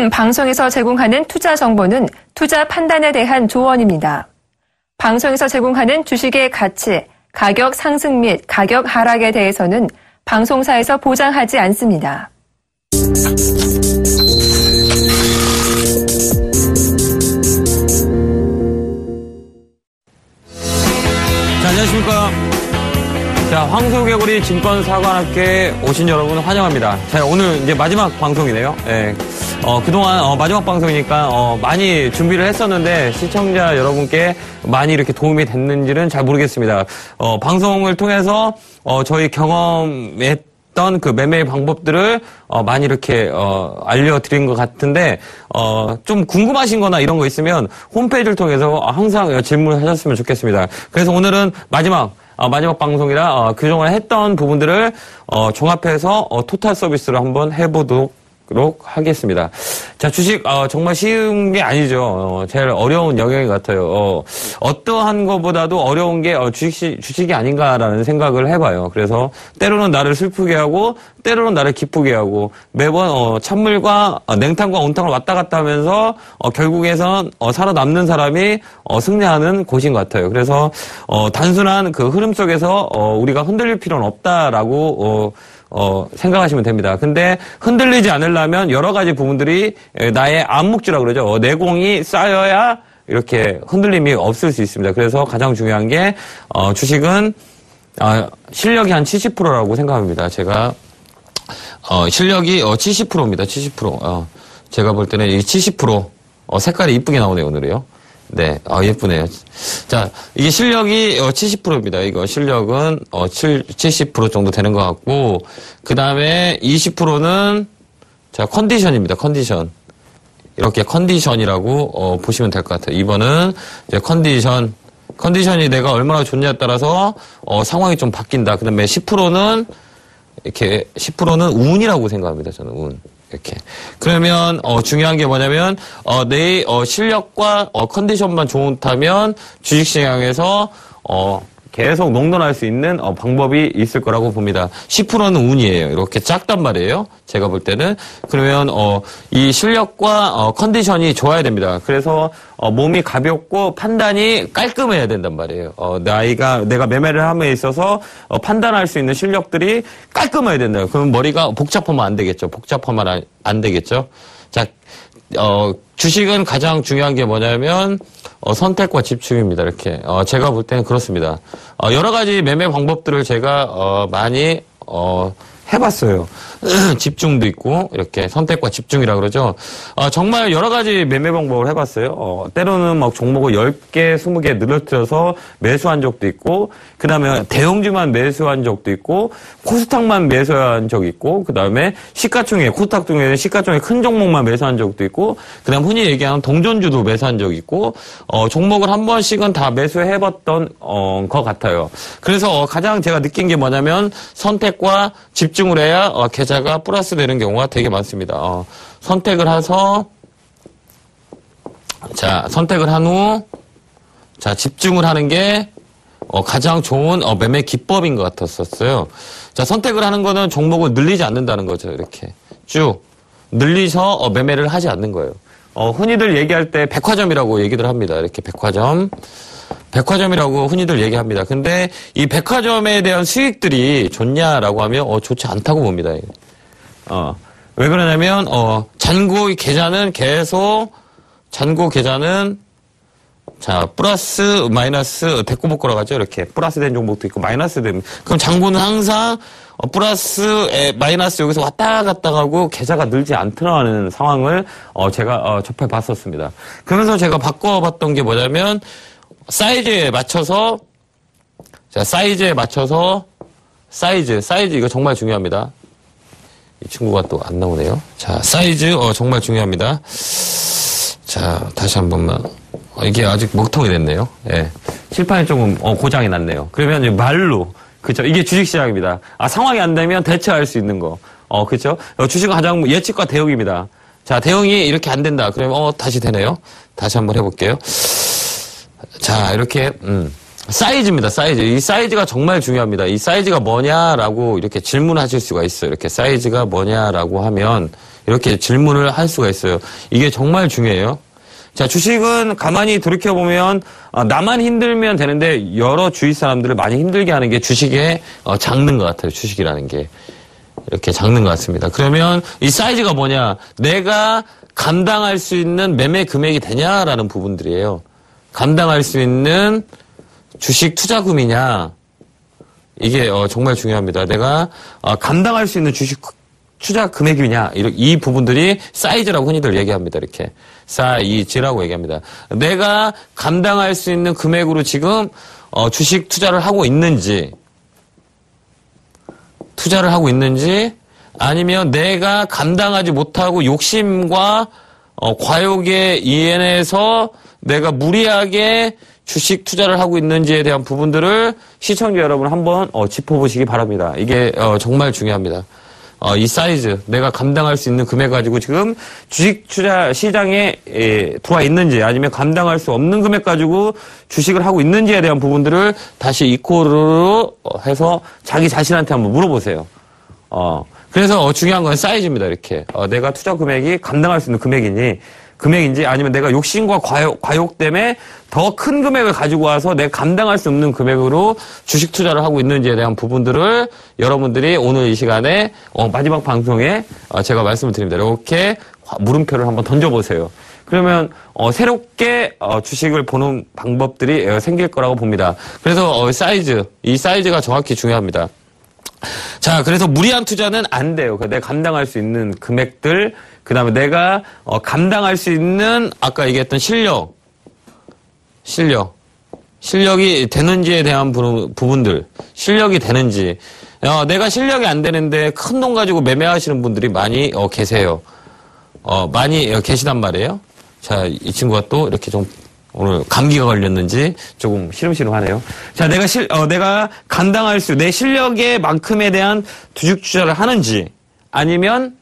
지금 방송에서 제공하는 투자 정보는 투자 판단에 대한 조언입니다. 방송에서 제공하는 주식의 가치, 가격 상승 및 가격 하락에 대해서는 방송사에서 보장하지 않습니다. 자, 안녕하십니까. 자, 황소개구리 증권사관학교에 오신 여러분 환영합니다. 자, 오늘 이제 마지막 방송이네요. 예. 그동안 마지막 방송이니까 많이 준비를 했었는데 시청자 여러분께 많이 이렇게 도움이 됐는지는 잘 모르겠습니다. 방송을 통해서 저희 경험했던 그 매매 방법들을 많이 이렇게 알려드린 것 같은데 좀 궁금하신 거나 이런 거 있으면 홈페이지를 통해서 항상 질문하셨으면 좋겠습니다. 그래서 오늘은 마지막 방송이라 그동안 했던 부분들을 종합해서 토탈 서비스로 한번 해보도록 하겠습니다. 자, 주식 정말 쉬운 게 아니죠. 제일 어려운 영역인 것 같아요. 어떠한 것보다도 어려운 게 주식이 아닌가라는 생각을 해봐요. 그래서 때로는 나를 슬프게 하고 때로는 나를 기쁘게 하고 매번 찬물과 냉탕과 온탕을 왔다 갔다 하면서 결국에선 살아남는 사람이 승리하는 곳인 것 같아요. 그래서 단순한 그 흐름 속에서 우리가 흔들릴 필요는 없다라고 생각하시면 됩니다. 근데 흔들리지 않으려면 여러 가지 부분들이 나의 암묵지라고 그러죠. 내공이 쌓여야 이렇게 흔들림이 없을 수 있습니다. 그래서 가장 중요한 게 주식은 실력이 한 70%라고 생각합니다. 제가 실력이 70%입니다. 70%. 제가 볼 때는 이 70% 색깔이 이쁘게 나오네요, 오늘이요. 네, 예쁘네요. 자, 이게 실력이 70%입니다. 이거 실력은 70% 정도 되는 것 같고, 그 다음에 20%는 자, 컨디션입니다. 컨디션. 이렇게 컨디션이라고 보시면 될 것 같아요. 2번은 이제 컨디션이 내가 얼마나 좋냐에 따라서 상황이 좀 바뀐다. 그 다음에 10%는 이렇게 10%는 운이라고 생각합니다. 저는 운. 이렇게. 그러면, 중요한 게 뭐냐면, 내, 실력과, 컨디션만 좋다면, 주식시장에서, 계속 농돈할 수 있는, 방법이 있을 거라고 봅니다. 10%는 운이에요. 이렇게 작단 말이에요. 제가 볼 때는. 그러면, 이 실력과, 컨디션이 좋아야 됩니다. 그래서, 몸이 가볍고 판단이 깔끔해야 된단 말이에요. 내가 매매를 함에 있어서, 판단할 수 있는 실력들이 깔끔해야 된다. 그럼 머리가 복잡하면 안 되겠죠. 복잡하면 안 되겠죠. 자, 주식은 가장 중요한 게 뭐냐면, 선택과 집중입니다. 이렇게. 제가 볼 때는 그렇습니다. 여러 가지 매매 방법들을 제가, 많이, 해봤어요. 집중도 있고, 이렇게 선택과 집중이라 그러죠. 정말 여러 가지 매매 방법을 해봤어요. 때로는 막 종목을 10개, 20개 늘어뜨려서 매수한 적도 있고, 그 다음에 대형주만 매수한 적도 있고, 코스닥만 매수한 적이 있고, 그 다음에 코스닥 중에 시가총액 큰 종목만 매수한 적도 있고, 그 다음 흔히 얘기하는 동전주도 매수한 적이 있고, 종목을 한 번씩은 다 매수해봤던, 것 같아요. 그래서 가장 제가 느낀 게 뭐냐면, 선택과 집중을 해야, 계좌가 플러스 되는 경우가 되게 많습니다. 선택을 한 후, 자, 집중을 하는 게, 가장 좋은, 매매 기법인 것 같았었어요. 자, 선택을 하는 거는 종목을 늘리지 않는다는 거죠. 이렇게. 쭉. 늘리서, 매매를 하지 않는 거예요. 흔히들 얘기할 때 백화점이라고 얘기들 합니다. 이렇게 백화점이라고 흔히들 얘기합니다. 근데 이 백화점에 대한 수익들이 좋냐라고 하면, 좋지 않다고 봅니다. 왜 그러냐면, 잔고 계좌는 자, 플러스, 마이너스, 데꼬복거라 하죠. 이렇게. 플러스 된 종목도 있고, 마이너스 된. 그럼 잔고는 항상, 플러스, 마이너스 여기서 왔다 갔다 하고, 계좌가 늘지 않더라는 상황을, 제가, 접해봤었습니다. 그러면서 제가 바꿔봤던 게 뭐냐면, 사이즈, 이거 정말 중요합니다. 이 친구가 또 안 나오네요. 자, 사이즈, 정말 중요합니다. 자, 다시 한 번만. 이게 아직 먹통이 됐네요. 예. 칠판이 조금, 고장이 났네요. 그러면 이제 말로, 그쵸. 이게 주식시장입니다. 상황이 안 되면 대처할 수 있는 거. 그쵸. 주식은 가장 예측과 대응입니다. 자, 대응이 이렇게 안 된다. 그러면, 다시 되네요. 다시 한번 해볼게요. 자, 이렇게, 사이즈입니다, 사이즈. 이 사이즈가 정말 중요합니다. 이 사이즈가 뭐냐라고 이렇게 질문하실 수가 있어요. 이렇게 사이즈가 뭐냐라고 하면, 이렇게 질문을 할 수가 있어요. 이게 정말 중요해요. 자, 주식은 가만히 돌이켜보면, 나만 힘들면 되는데, 여러 주위 사람들을 많이 힘들게 하는 게 주식의 장르인 것 같아요. 주식이라는 게. 이렇게 장르인 것 같습니다. 그러면 이 사이즈가 뭐냐? 내가 감당할 수 있는 매매 금액이 되냐라는 부분들이에요. 감당할 수 있는 주식 투자금이냐? 이게 정말 중요합니다. 내가 감당할 수 있는 주식 투자 금액이냐, 이 부분들이 사이즈라고 흔히들 얘기합니다. 이렇게 사이즈라고 얘기합니다. 내가 감당할 수 있는 금액으로 지금 주식 투자를 하고 있는지, 아니면 내가 감당하지 못하고 욕심과 과욕에 이인해서 내가 무리하게 주식 투자를 하고 있는지에 대한 부분들을 시청자 여러분 한번 짚어보시기 바랍니다. 이게 정말 중요합니다. 이 사이즈, 내가 감당할 수 있는 금액 가지고 지금 주식 투자 시장에 들어와 있는지, 아니면 감당할 수 없는 금액 가지고 주식을 하고 있는지에 대한 부분들을 다시 이코르로 해서 자기 자신한테 한번 물어보세요. 그래서 중요한 건 사이즈입니다. 이렇게 내가 투자 금액이 감당할 수 있는 금액인지, 아니면 내가 욕심과 과욕 때문에 더 큰 금액을 가지고 와서 내가 감당할 수 없는 금액으로 주식 투자를 하고 있는지에 대한 부분들을 여러분들이 오늘 이 시간에 마지막 방송에 제가 말씀을 드립니다. 이렇게 물음표를 한번 던져보세요. 그러면 새롭게 주식을 보는 방법들이 생길 거라고 봅니다. 그래서 이 사이즈가 정확히 중요합니다. 자, 그래서 무리한 투자는 안 돼요. 내가 감당할 수 있는 금액들, 그 다음에 내가 감당할 수 있는 아까 얘기했던 실력이 되는지에 대한 부분들, 실력이 되는지. 내가 실력이 안 되는데 큰 돈 가지고 매매하시는 분들이 많이 계세요. 많이 계시단 말이에요. 자, 이 친구가 또 이렇게 좀 오늘 감기가 걸렸는지 조금 시름시름하네요. 자, 내가 감당할 내 실력의 만큼에 대한 주식 투자를 하는지, 아니면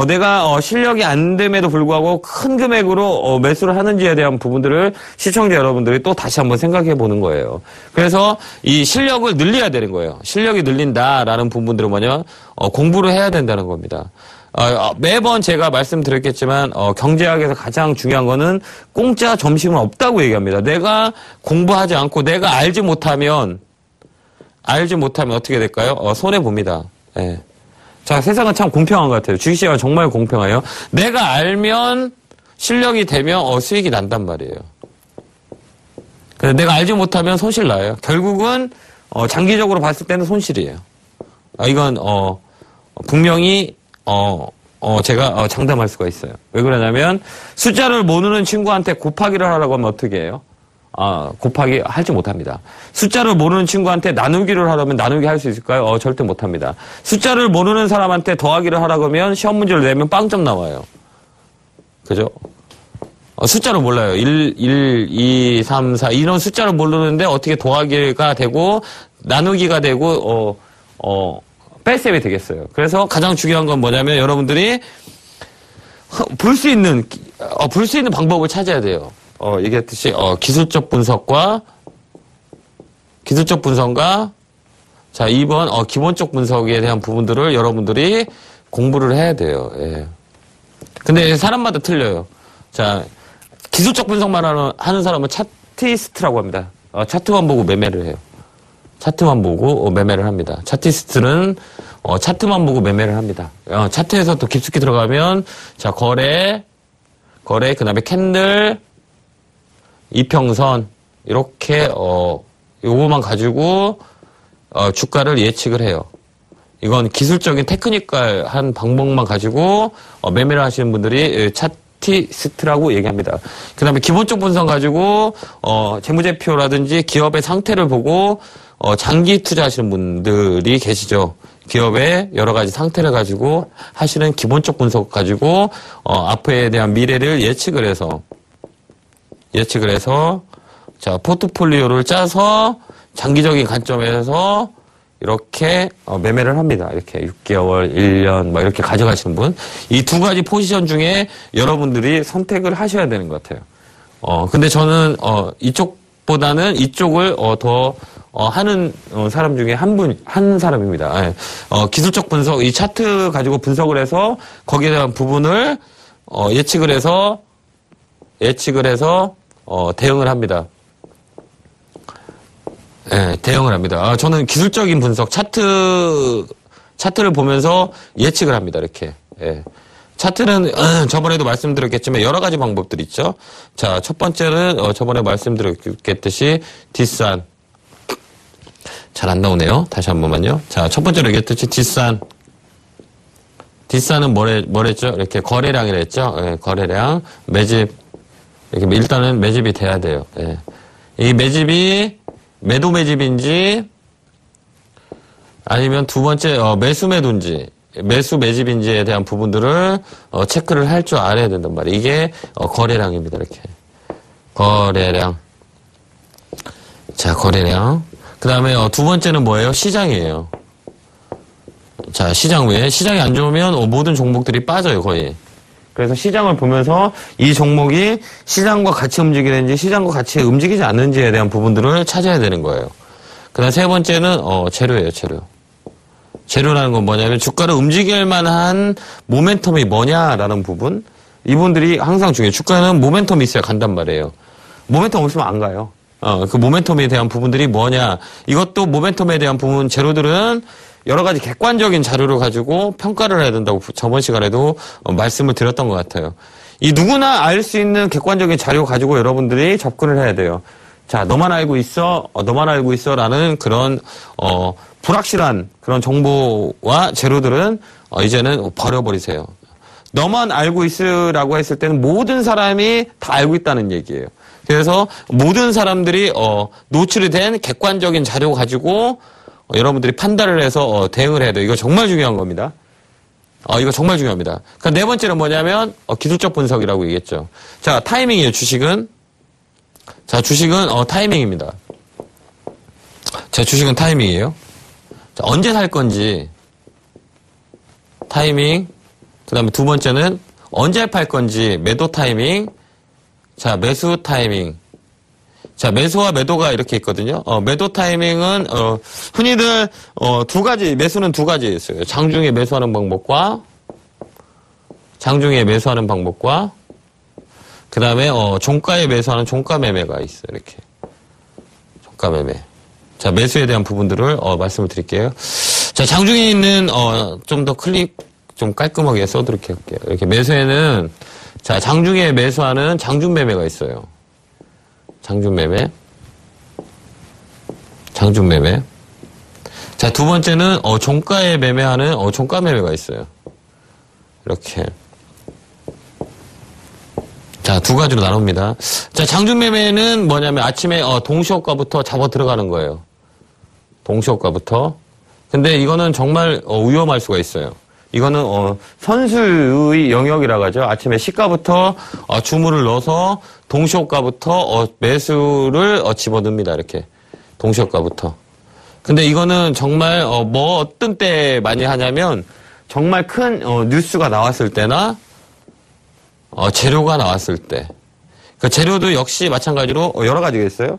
내가 실력이 안 됨에도 불구하고 큰 금액으로 매수를 하는지에 대한 부분들을 시청자 여러분들이 또 다시 한번 생각해 보는 거예요. 그래서 이 실력을 늘려야 되는 거예요. 실력이 늘린다라는 부분들은 뭐냐? 공부를 해야 된다는 겁니다. 매번 제가 말씀드렸겠지만 경제학에서 가장 중요한 거는 공짜 점심은 없다고 얘기합니다. 내가 공부하지 않고 내가 알지 못하면 어떻게 될까요? 손해 봅니다. 예. 자, 세상은 참 공평한 것 같아요. 주식시장은 정말 공평해요. 내가 알면 실력이 되면 수익이 난단 말이에요. 그래서 내가 알지 못하면 손실 나요. 결국은 장기적으로 봤을 때는 손실이에요. 이건 분명히 제가 장담할 수가 있어요. 왜 그러냐면 숫자를 모르는 친구한테 곱하기를 하라고 하면 어떻게 해요? 곱하기 할지 못합니다. 숫자를 모르는 친구한테 나누기를 하라면 나누기 할 수 있을까요? 절대 못합니다. 숫자를 모르는 사람한테 더하기를 하라고 하면 시험 문제를 내면 빵점 나와요. 그죠? 숫자를 몰라요. 1, 2, 3, 4 이런 숫자를 모르는데 어떻게 더하기가 되고 나누기가 되고 뺄셈이 되겠어요. 그래서 가장 중요한 건 뭐냐면 여러분들이 볼 수 있는 방법을 찾아야 돼요. 얘기했듯이 기술적 분석과 자 2번 기본적 분석에 대한 부분들을 여러분들이 공부를 해야 돼요. 예. 근데 사람마다 틀려요. 자 기술적 분석만 하는 사람은 차티스트라고 합니다. 차트만 보고 매매를 해요. 차트만 보고 매매를 합니다. 차티스트는 차트만 보고 매매를 합니다. 차트에서 또 깊숙이 들어가면 자 거래 그다음에 캔들 이평선 이렇게 요거만 가지고 주가를 예측을 해요. 이건 기술적인 테크니컬한 방법만 가지고 매매를 하시는 분들이 차티스트라고 얘기합니다. 그다음에 기본적 분석 가지고 재무제표라든지 기업의 상태를 보고 장기 투자하시는 분들이 계시죠. 기업의 여러 가지 상태를 가지고 하시는 기본적 분석 가지고 앞에 대한 미래를 예측을 해서 자 포트폴리오를 짜서 장기적인 관점에서 이렇게 매매를 합니다. 이렇게 6개월, 1년 막 이렇게 가져가시는 분. 이 두 가지 포지션 중에 여러분들이 선택을 하셔야 되는 것 같아요. 근데 저는 이쪽보다는 이쪽을 더 하는 사람 중에 한 사람입니다. 예. 기술적 분석, 이 차트 가지고 분석을 해서 거기에 대한 부분을 예측을 해서 대응을 합니다. 예, 대응을 합니다. 저는 기술적인 분석, 차트를 보면서 예측을 합니다. 이렇게. 예. 차트는 저번에도 말씀드렸겠지만 여러 가지 방법들이 있죠. 자, 첫 번째는 저번에 말씀드렸겠듯이 뒷산. 잘 안 나오네요. 다시 한 번만요. 자, 첫 번째로 얘기했듯이 뒷산. 뒷산은 뭐랬죠? 이렇게 거래량이라 했죠. 예, 거래량, 매집. 이렇게 일단은 매집이 돼야 돼요. 예. 이 매집이 매도 매집인지 아니면 두 번째 매수 매도인지 매수 매집인지에 대한 부분들을 체크를 할 줄 알아야 된단 말이에요. 이게 거래량입니다. 이렇게 거래량. 자, 거래량. 그 다음에 두 번째는 뭐예요? 시장이에요. 자, 시장 외에 시장이 안 좋으면 모든 종목들이 빠져요, 거의. 그래서 시장을 보면서 이 종목이 시장과 같이 움직이는지 시장과 같이 움직이지 않는지에 대한 부분들을 찾아야 되는 거예요. 그 다음 세 번째는 재료예요, 재료. 재료라는 건 뭐냐면 주가를 움직일 만한 모멘텀이 뭐냐라는 부분. 이분들이 항상 중요해요. 주가는 모멘텀이 있어야 간단 말이에요. 모멘텀 없으면 안 가요. 그 모멘텀에 대한 부분들이 뭐냐. 이것도 모멘텀에 대한 부분, 재료들은 여러 가지 객관적인 자료를 가지고 평가를 해야 된다고 저번 시간에도 말씀을 드렸던 것 같아요. 이 누구나 알 수 있는 객관적인 자료 가지고 여러분들이 접근을 해야 돼요. 자, 너만 알고 있어, 라는 그런, 불확실한 그런 정보와 재료들은 이제는 버려버리세요. 너만 알고 있으라고 했을 때는 모든 사람이 다 알고 있다는 얘기예요. 그래서 모든 사람들이 노출이 된 객관적인 자료 가지고 여러분들이 판단을 해서 대응을 해야 돼요. 이거 정말 중요한 겁니다. 이거 정말 중요합니다. 그러니까 네 번째는 뭐냐면 기술적 분석이라고 얘기했죠. 자, 타이밍이에요. 주식은 타이밍입니다. 자, 주식은 타이밍이에요. 자, 언제 살 건지 타이밍. 그 다음에 두 번째는 언제 팔 건지 매도 타이밍. 자, 매수 타이밍. 자, 매수와 매도가 이렇게 있거든요. 매도 타이밍은, 흔히들, 매수는 두 가지 있어요. 장중에 매수하는 방법과, 그 다음에, 종가에 매수하는 종가 매매가 있어요. 이렇게. 종가 매매. 자, 매수에 대한 부분들을, 말씀을 드릴게요. 자, 장중에 있는, 좀 더 좀 깔끔하게 써드릴게요. 이렇게 매수에는, 자, 장중에 매수하는 장중 매매가 있어요. 장중 매매. 자, 두 번째는 종가에 매매하는 종가 매매가 있어요. 이렇게. 자, 두 가지로 나눕니다. 자, 장중 매매는 뭐냐면 아침에 동시호가부터 잡아 들어가는 거예요. 동시호가부터. 근데 이거는 정말 위험할 수가 있어요. 이거는 선수의 영역이라고 하죠. 아침에 시가부터 주문을 넣어서 동시호가부터 매수를 집어넣습니다. 이렇게 동시호가부터. 근데 이거는 정말 어떤 때 많이 하냐면 정말 큰 뉴스가 나왔을 때나 재료가 나왔을 때. 그 재료도 역시 마찬가지로 여러 가지가 있어요.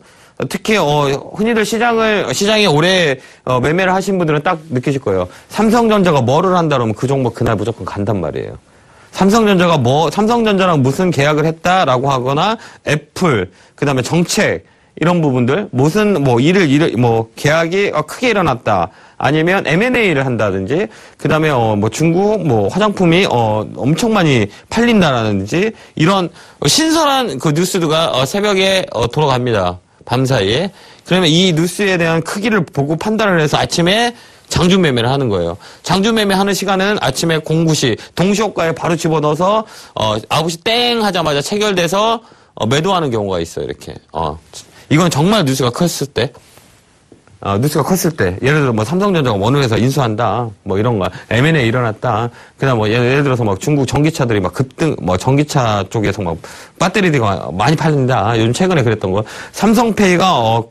특히 흔히들 시장에 오래 매매를 하신 분들은 딱 느끼실 거예요. 삼성전자가 뭐를 한다 그러면 그 종목 그날 무조건 간단 말이에요. 삼성전자랑 무슨 계약을 했다라고 하거나 애플, 그다음에 정책 이런 부분들 무슨 계약이 크게 일어났다. 아니면 M&A를 한다든지, 그 다음에 중국 화장품이 엄청 많이 팔린다라든지 이런 신선한 그 뉴스가 새벽에 돌아갑니다. 밤 사이에. 그러면 이 뉴스에 대한 크기를 보고 판단을 해서 아침에 장중 매매를 하는 거예요. 장중 매매하는 시간은 아침에 09시 동시호가에 바로 집어넣어서 9시 땡 하자마자 체결돼서 매도하는 경우가 있어요. 이렇게. 이건 정말 뉴스가 컸을 때. 예를 들어 삼성전자가 어느 회사 인수한다, 이런 거, M&A 일어났다. 그다음 예를 들어서 중국 전기차들이 급등, 전기차 쪽에서 배터리가 많이 팔린다. 요즘 최근에 그랬던 거. 삼성페이가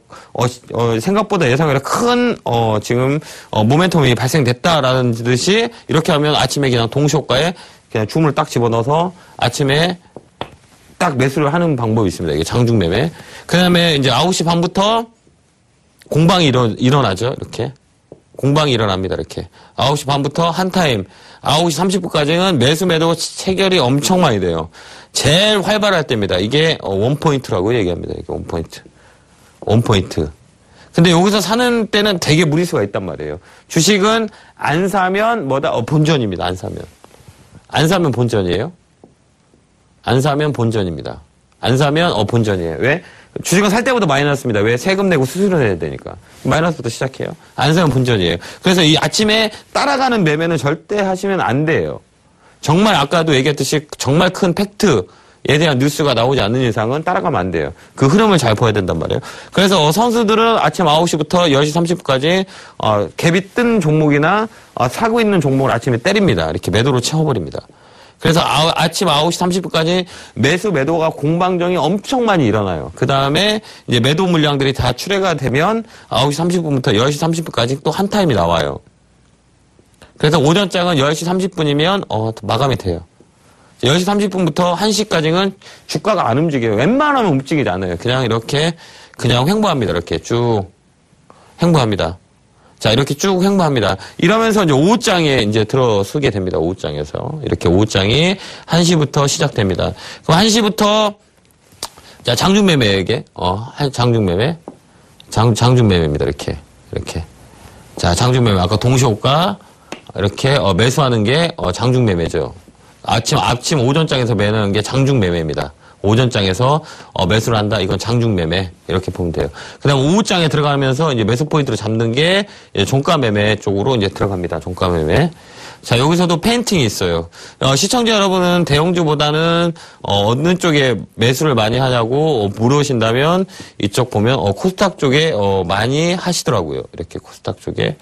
생각보다 예상외로 큰 지금 모멘텀이 발생됐다라는 듯이 이렇게 하면 아침에 그냥 동시호가에 그냥 주문을 딱 집어넣어서 아침에 딱 매수를 하는 방법이 있습니다. 이게 장중 매매. 그다음에 이제 9시 반부터 공방이 일어나죠. 이렇게. 공방이 일어납니다. 이렇게. 9시 반부터 한 타임. 9시 30분까지는 매수 매도 체결이 엄청 많이 돼요. 제일 활발할 때입니다. 이게 원포인트라고 얘기합니다. 이게 원포인트. 원포인트. 근데 여기서 사는 때는 되게 무리수가 있단 말이에요. 주식은 안 사면 뭐다? 본전입니다. 안 사면. 안 사면 본전이에요. 안 사면 본전입니다. 안 사면 본전이에요. 왜? 주식은 살 때보다 마이너스입니다. 왜? 세금 내고 수수료 내야 되니까. 마이너스부터 시작해요. 안 사면 본전이에요. 그래서 이 아침에 따라가는 매매는 절대 하시면 안 돼요. 정말 아까도 얘기했듯이 정말 큰 팩트에 대한 뉴스가 나오지 않는 이상은 따라가면 안 돼요. 그 흐름을 잘 봐야 된단 말이에요. 그래서 선수들은 아침 9시부터 10시 30분까지 갭이 뜬 종목이나 사고 있는 종목을 아침에 때립니다. 이렇게 매도로 채워버립니다. 그래서 아침 9시 30분까지 매수 매도가 공방정이 엄청 많이 일어나요. 그 다음에 이제 매도 물량들이 다 출회가 되면 9시 30분부터 10시 30분까지 또 한 타임이 나와요. 그래서 오전장은 10시 30분이면 마감이 돼요. 10시 30분부터 1시까지는 주가가 안 움직여요. 웬만하면 움직이지 않아요. 그냥 이렇게 그냥 횡보합니다. 이렇게 쭉 횡보합니다. 자, 이렇게 쭉 횡보합니다. 이러면서 이제 오후장에 이제 들어서게 됩니다. 오후장에서. 이렇게 오후장이 1시부터 시작됩니다. 그럼 1시부터, 자, 장중매매에게, 장중매매. 장중매매입니다. 이렇게. 자, 장중매매. 아까 동시호가 이렇게, 매수하는 게, 장중매매죠. 아침 오전장에서 매는 게 장중매매입니다. 오전장에서 매수를 한다. 이건 장중매매. 이렇게 보면 돼요. 그 다음 오후장에 들어가면서 이제 매수 포인트를 잡는 게 종가매매 쪽으로 이제 들어갑니다. 종가매매. 자, 여기서도 페인팅이 있어요. 시청자 여러분은 대형주보다는 어느 쪽에 매수를 많이 하냐고 물으신다면 이쪽 보면 코스닥 쪽에 많이 하시더라고요. 이렇게 코스닥 쪽에.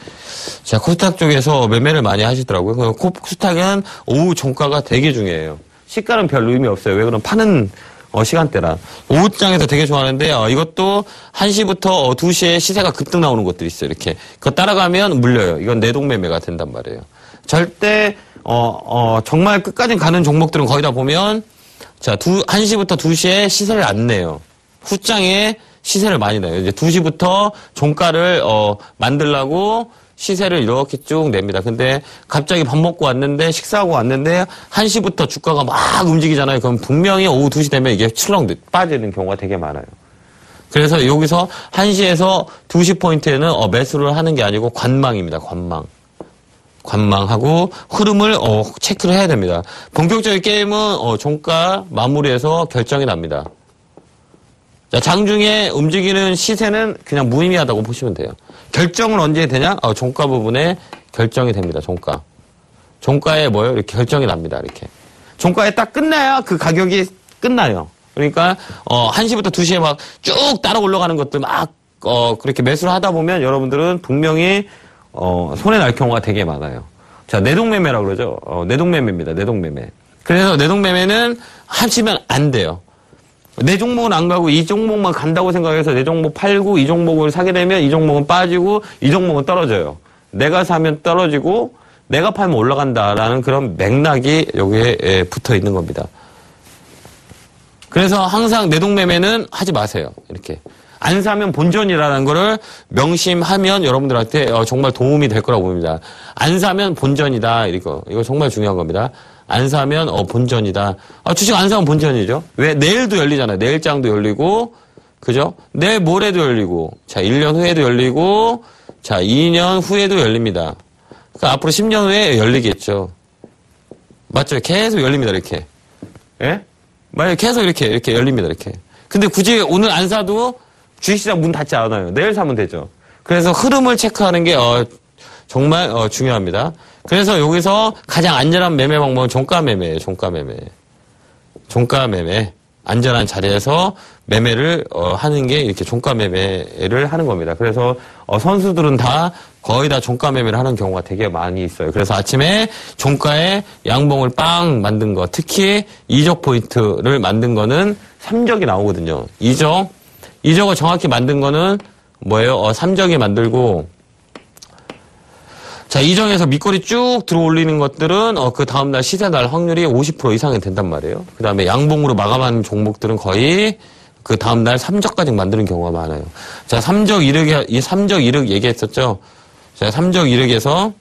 자, 코스닥 쪽에서 매매를 많이 하시더라고요. 코스닥은 오후 종가가 되게 중요해요. 시가는 별 의미 없어요. 왜 그럼 파는 시간대라. 오후장에서 되게 좋아하는데 이것도 1시부터 2시에 시세가 급등 나오는 것들이 있어요. 이렇게. 그거 따라가면 물려요. 이건 내동매매가 된단 말이에요. 절대 정말 끝까지 가는 종목들은 거의 다 보면 자, 1시부터 2시에 시세를 안 내요. 후장에 시세를 많이 내요. 이제 2시부터 종가를 만들라고 시세를 이렇게 쭉 냅니다. 근데 갑자기 밥 먹고 왔는데 식사하고 왔는데 1시부터 주가가 막 움직이잖아요. 그럼 분명히 오후 2시 되면 이게 출렁 빠지는 경우가 되게 많아요. 그래서 여기서 1시에서 2시 포인트에는 매수를 하는 게 아니고 관망입니다. 관망하고 흐름을 체크를 해야 됩니다. 본격적인 게임은 종가 마무리해서 결정이 납니다. 자, 장중에 움직이는 시세는 그냥 무의미하다고 보시면 돼요. 결정은 언제 되냐? 종가 부분에 결정이 됩니다. 종가에 뭐예요? 이렇게 결정이 납니다. 이렇게. 종가에 딱 끝나야 그 가격이 끝나요. 그러니까 1시부터 2시에 막 쭉 따라 올라가는 것들 막 그렇게 매수를 하다 보면 여러분들은 분명히 손해 날 경우가 되게 많아요. 자, 내동매매라고 그러죠. 내동매매입니다. 내동매매. 그래서 내동매매는 하시면 안 돼요. 내 종목은 안 가고 이 종목만 간다고 생각해서 내 종목 팔고 이 종목을 사게 되면 이 종목은 빠지고 이 종목은 떨어져요. 내가 사면 떨어지고 내가 팔면 올라간다라는 그런 맥락이 여기에 붙어 있는 겁니다. 그래서 항상 내동매매는 하지 마세요. 이렇게. 안 사면 본전이라는 거를 명심하면 여러분들한테 정말 도움이 될 거라고 봅니다. 안 사면 본전이다. 이거 정말 중요한 겁니다. 안 사면 본전이다. 주식 안 사면 본전이죠. 왜? 내일도 열리잖아요. 내일장도 열리고, 그죠? 내일 모레도 열리고, 자, 1년 후에도 열리고, 자, 2년 후에도 열립니다. 그러니까 앞으로 10년 후에 열리겠죠. 맞죠? 계속 열립니다. 이렇게. 예? 만약에 계속 이렇게 열립니다. 이렇게. 근데 굳이 오늘 안 사도 주식시장 문 닫지 않아요. 내일 사면 되죠. 그래서 흐름을 체크하는 게 정말 중요합니다. 그래서 여기서 가장 안전한 매매 방법은 종가매매예요. 종가매매. 안전한 자리에서 매매를 하는 게 이렇게 종가매매를 하는 겁니다. 그래서 선수들은 다 거의 다 종가매매를 하는 경우가 되게 많이 있어요. 그래서 아침에 종가에 양봉을 빵 만든 거, 특히 이적 포인트를 만든 거는 삼적이 나오거든요. 이적을 정확히 만든 거는 뭐예요? 삼적이 만들고, 자, 이정에서 밑거리 쭉 들어 올리는 것들은 그 다음날 시세 날 확률이 50% 이상이 된단 말이에요. 그 다음에 양봉으로 마감하는 종목들은 거의 그 다음날 삼적까지 만드는 경우가 많아요. 자, 삼적 이륵 얘기했었죠? 자, 삼적 이륵에서,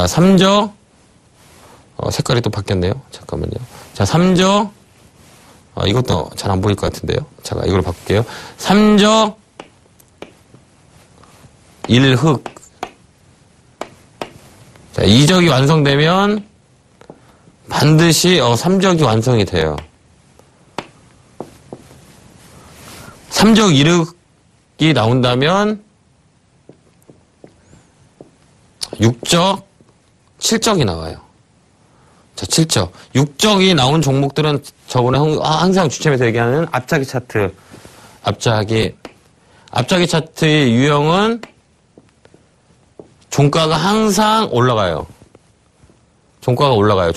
삼적, 색깔이 또 바뀌었네요. 잠깐만요. 자, 삼적, 이것도 잘 안 보일 것 같은데요. 잠깐, 이걸로 바꿀게요. 삼적, 일흑. 자, 이적이 완성되면 반드시 삼적이 완성이 돼요. 삼적 이륵이 나온다면 육적, 칠적이 나와요. 자, 칠적. 육적이 나온 종목들은 저번에 항상 주체에서 얘기하는 앞자기 차트. 앞자기 차트의 유형은 종가가 항상 올라가요. 종가가 올라가요.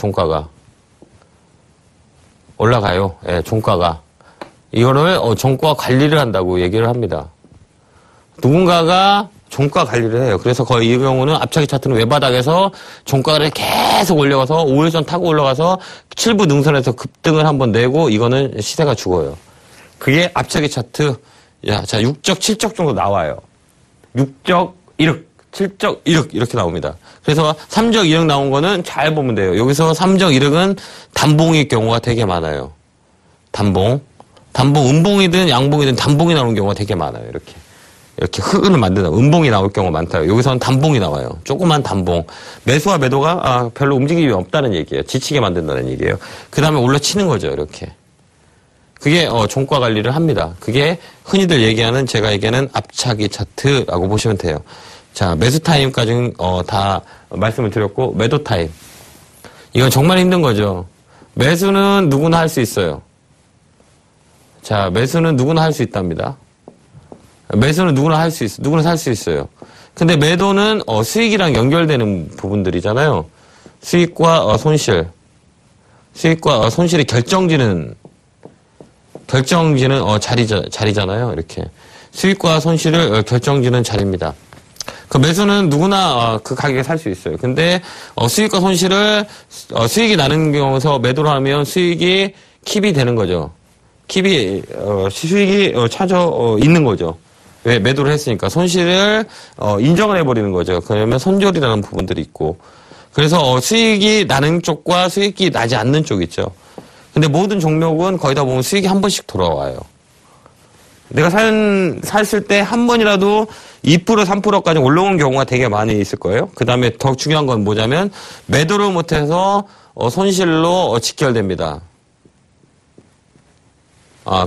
예, 종가가. 이거를 종가 관리를 한다고 얘기를 합니다. 누군가가 종가 관리를 해요. 그래서 거의 이 경우는 앞차기 차트는 외바닥에서 종가를 계속 올려가서 5일선 타고 올라가서 7부 능선에서 급등을 한번 내고 이거는 시세가 죽어요. 그게 앞차기 차트. 자, 6적, 7적 정도 나와요. 6적, 1억, 7적, 1억 이렇게 나옵니다. 그래서 3적, 1억 나온 거는 잘 보면 돼요. 여기서 3적, 1억은 단봉일 경우가 되게 많아요. 단봉, 음봉이든 양봉이든 단봉이 나오는 경우가 되게 많아요. 이렇게 흑을 만드는 음봉이 나올 경우가 많다. 여기서는 단봉이 나와요. 조그만 단봉. 매수와 매도가 별로 움직임이 없다는 얘기예요. 지치게 만든다는 얘기예요. 그 다음에 올라치는 거죠. 이렇게. 그게 종가 관리를 합니다. 그게 흔히들 얘기하는 제가 얘기하는 앞차기 차트라고 보시면 돼요. 자, 매수 타임까지는 다 말씀을 드렸고 매도 타임. 이건 정말 힘든 거죠. 매수는 누구나 할 수 있어요. 자, 매수는 누구나 할 수 있답니다. 매수는 누구나 할 수 있어. 누구나 살 수 있어요. 근데 매도는 수익이랑 연결되는 부분들이잖아요. 수익과 손실이 결정지는 자리잖아요. 이렇게. 수익과 손실을 결정지는 자리입니다. 그 매수는 누구나 그 가격에 살 수 있어요. 근데 수익과 손실을 수익이 나는 경우에서 매도를 하면 수익이 킵이 되는 거죠. 수익이 있는 거죠. 왜? 매도를 했으니까. 손실을 인정을 해버리는 거죠. 그러면 손절이라는 부분들이 있고. 그래서 수익이 나는 쪽과 수익이 나지 않는 쪽 있죠. 근데 모든 종목은 거의 다 보면 수익이 한 번씩 돌아와요. 내가 샀을 때 한 번이라도 2%, 3%까지 올라온 경우가 되게 많이 있을 거예요. 그 다음에 더 중요한 건 뭐냐면 매도를 못해서 손실로 직결됩니다.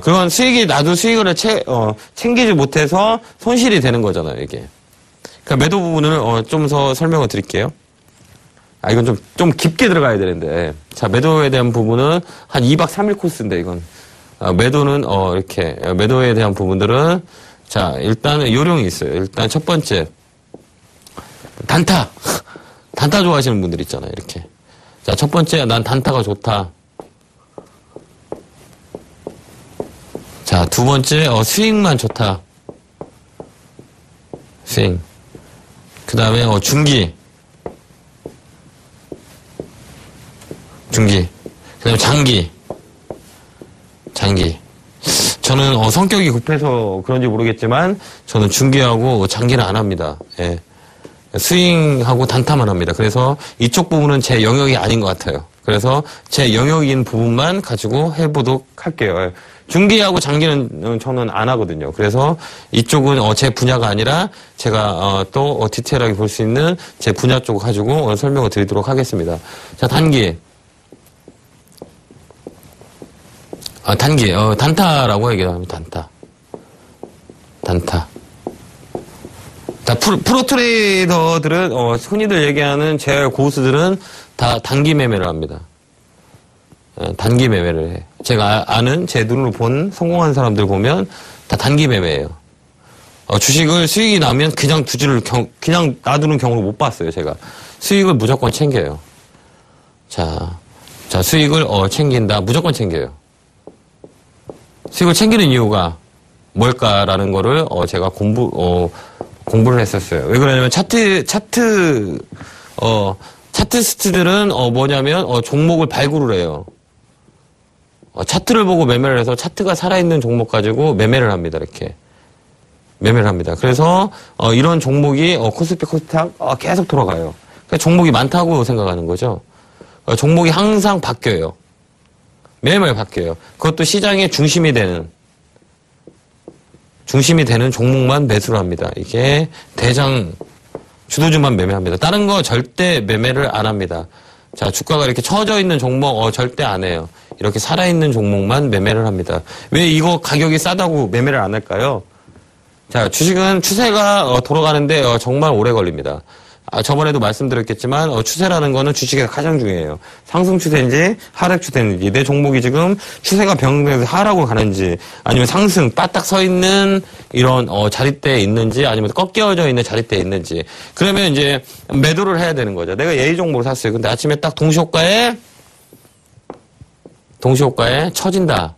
그건 수익이 나도 수익을 챙기지 못해서 손실이 되는 거잖아요, 이게. 그러니까 매도 부분을 좀 더 설명을 드릴게요. 이건 좀 깊게 들어가야 되는데. 자, 매도에 대한 부분은 한 2박 3일 코스인데, 이건. 매도는, 이렇게. 매도에 대한 부분들은, 자, 일단은 요령이 있어요. 일단 첫 번째. 단타. 단타 좋아하시는 분들 있잖아요, 이렇게. 자, 첫 번째, 난 단타가 좋다. 자, 두 번째, 수익만 좋다. 수익. 그 다음에, 중기. 그 다음에 장기. 저는, 성격이 급해서 그런지 모르겠지만, 저는 중기하고 장기는 안 합니다. 예. 스윙하고 단타만 합니다. 그래서 이쪽 부분은 제 영역이 아닌 것 같아요. 그래서 제 영역인 부분만 가지고 해보도록 할게요. 중기하고 장기는 저는 안 하거든요. 그래서 이쪽은 제 분야가 아니라 제가 또 디테일하게 볼 수 있는 제 분야 쪽 가지고 설명을 드리도록 하겠습니다. 자, 단기. 단타라고 얘기합니다. 단타. 자, 프로 트레이더들은, 흔히들 얘기하는 제 고수들은 다 단기 매매를 합니다. 단기 매매를 해. 제가 아는, 제 눈으로 본 성공한 사람들 보면 다 단기 매매예요. 주식을 수익이 나면 그냥 그냥 놔두는 경우를 못 봤어요, 제가. 수익을 무조건 챙겨요. 자, 수익을, 챙긴다. 무조건 챙겨요. 수익을 챙기는 이유가 뭘까라는 거를, 제가 공부를 했었어요. 왜 그러냐면 차트스트들은 뭐냐면 종목을 발굴을 해요. 차트를 보고 매매를 해서 차트가 살아있는 종목 가지고 매매를 합니다. 이렇게. 매매를 합니다. 그래서 이런 종목이 코스피 코스닥 계속 돌아가요. 그러니까 종목이 많다고 생각하는 거죠. 종목이 항상 바뀌어요. 매일매일 바뀌어요. 그것도 시장의 중심이 되는 종목만 매수를 합니다. 이게 대장 주도주만 매매합니다. 다른 거 절대 매매를 안 합니다. 자, 주가가 이렇게 처져 있는 종목 절대 안 해요. 이렇게 살아있는 종목만 매매를 합니다. 왜 이거 가격이 싸다고 매매를 안 할까요? 자, 주식은 추세가 돌아가는데 정말 오래 걸립니다. 저번에도 말씀드렸겠지만 추세라는 거는 주식에서 가장 중요해요. 상승 추세인지 하락 추세인지 내 종목이 지금 추세가 변경돼서 하락으로 가는지 아니면 상승 바닥 서 있는 이런 자릿대에 있는지 아니면 꺾여져 있는 자릿대에 있는지 그러면 이제 매도를 해야 되는 거죠. 내가 A 종목을 샀어요. 근데 아침에 딱 동시효과에 처진다.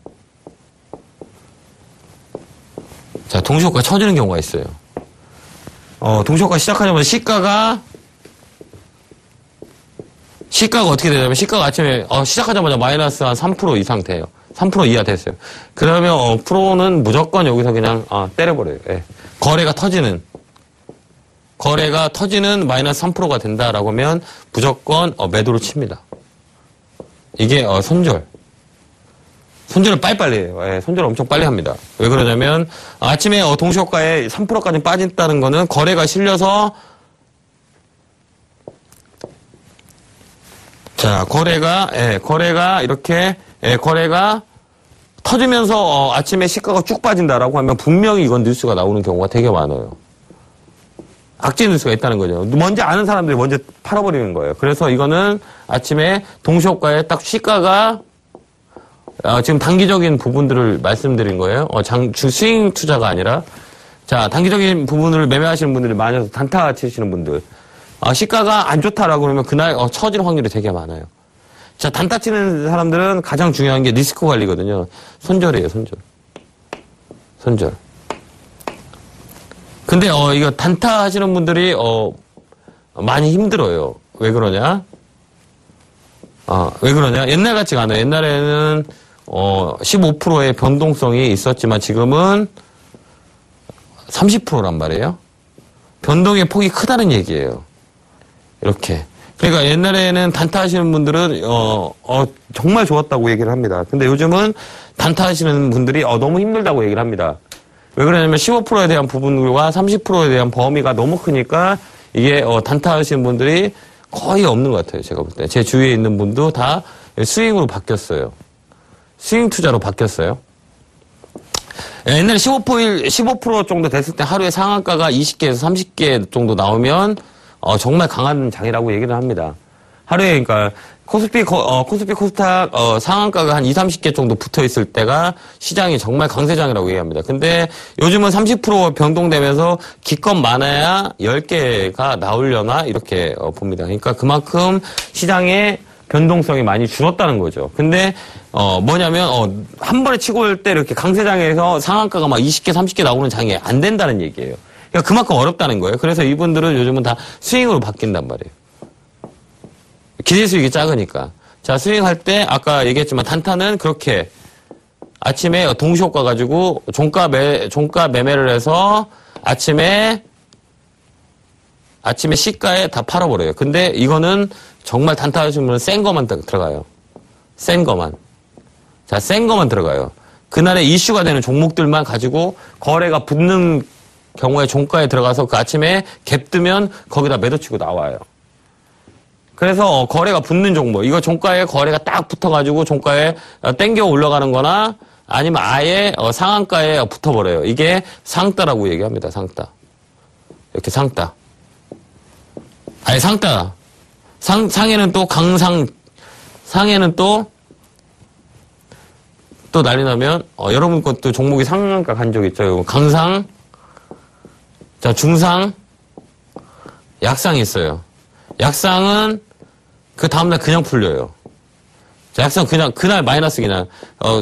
자, 동시효과 처지는 경우가 있어요. 동시효과 시작하자마자 시가가 어떻게 되냐면 시가가 아침에 시작하자마자 마이너스 한 3% 이상 돼요. 3% 이하 됐어요. 그러면 프로는 무조건 여기서 그냥 때려버려요. 예. 거래가 터지는 마이너스 3%가 된다라고 하면 무조건 매도를 칩니다. 이게 손절을 빨리빨리 해요. 예, 손절을 엄청 빨리 합니다. 왜 그러냐면 아침에 동시효과에 3%까지 빠진다는 거는 거래가 실려서 자, 거래가 터지면서 아침에 시가가 쭉 빠진다라고 하면 분명히 이건 뉴스가 나오는 경우가 되게 많아요. 악재 뉴스가 있다는 거죠. 먼저 아는 사람들이 먼저 팔아버리는 거예요. 그래서 이거는 아침에 동시효과에 딱 시가가 지금 단기적인 부분들을 말씀드린 거예요. 스윙 투자가 아니라. 자, 단기적인 부분을 매매하시는 분들이 많아서 단타 치시는 분들. 시가가 안 좋다라고 그러면 그날 처질 확률이 되게 많아요. 자, 단타 치는 사람들은 가장 중요한 게 리스크 관리거든요. 손절이에요, 손절. 근데 이거 단타 하시는 분들이 많이 힘들어요. 왜 그러냐? 옛날 같지가 않아요. 옛날에는 15%의 변동성이 있었지만 지금은 30%란 말이에요. 변동의 폭이 크다는 얘기예요. 이렇게. 그러니까 옛날에는 단타 하시는 분들은 정말 좋았다고 얘기를 합니다. 근데 요즘은 단타 하시는 분들이 너무 힘들다고 얘기를 합니다. 왜 그러냐면 15%에 대한 부분과 30%에 대한 범위가 너무 크니까 이게 단타 하시는 분들이 거의 없는 것 같아요. 제가 볼 때. 제 주위에 있는 분도 다 스윙으로 바뀌었어요. 스윙 투자로 바뀌었어요. 옛날에 15% 정도 됐을 때 하루에 상한가가 20개에서 30개 정도 나오면 정말 강한 장이라고 얘기를 합니다. 하루에 그러니까 코스피 코스닥 상한가가 한 30개 정도 붙어 있을 때가 시장이 정말 강세장이라고 얘기합니다. 근데 요즘은 30% 변동되면서 기껏 많아야 10개가 나오려나 이렇게 봅니다. 그러니까 그만큼 시장의 변동성이 많이 줄었다는 거죠. 근데 뭐냐면 한 번에 치고 올 때 이렇게 강세장에서 상한가가 막 20개, 30개 나오는 장이 안 된다는 얘기예요. 그러니까 그만큼 어렵다는 거예요. 그래서 이분들은 요즘은 다 스윙으로 바뀐단 말이에요. 기대 수익이 작으니까. 자, 스윙할 때 아까 얘기했지만 단타는 그렇게 아침에 동시효과 가지고 종가 매매를 해서 아침에 시가에 다 팔아버려요. 근데 이거는 정말 단타 하시는 분은 센 거만 들어가요. 센 거만. 자, 센 거만 들어가요. 그날에 이슈가 되는 종목들만 가지고 거래가 붙는 경우에 종가에 들어가서 그 아침에 갭 뜨면 거기다 매도 치고 나와요. 그래서 거래가 붙는 종목, 이거 종가에 거래가 딱 붙어가지고 종가에 땡겨 올라가는 거나 아니면 아예 상한가에 붙어버려요. 이게 상따라고 얘기합니다. 상따. 이렇게 상따. 아니, 상따. 상에는 또 상에는 또 난리 나면, 여러분 것도 종목이 상한가 간 적 있죠? 강상, 자, 중상, 약상이 있어요. 약상은 그 다음날 그냥 풀려요. 자, 약상 그날 마이너스 그냥,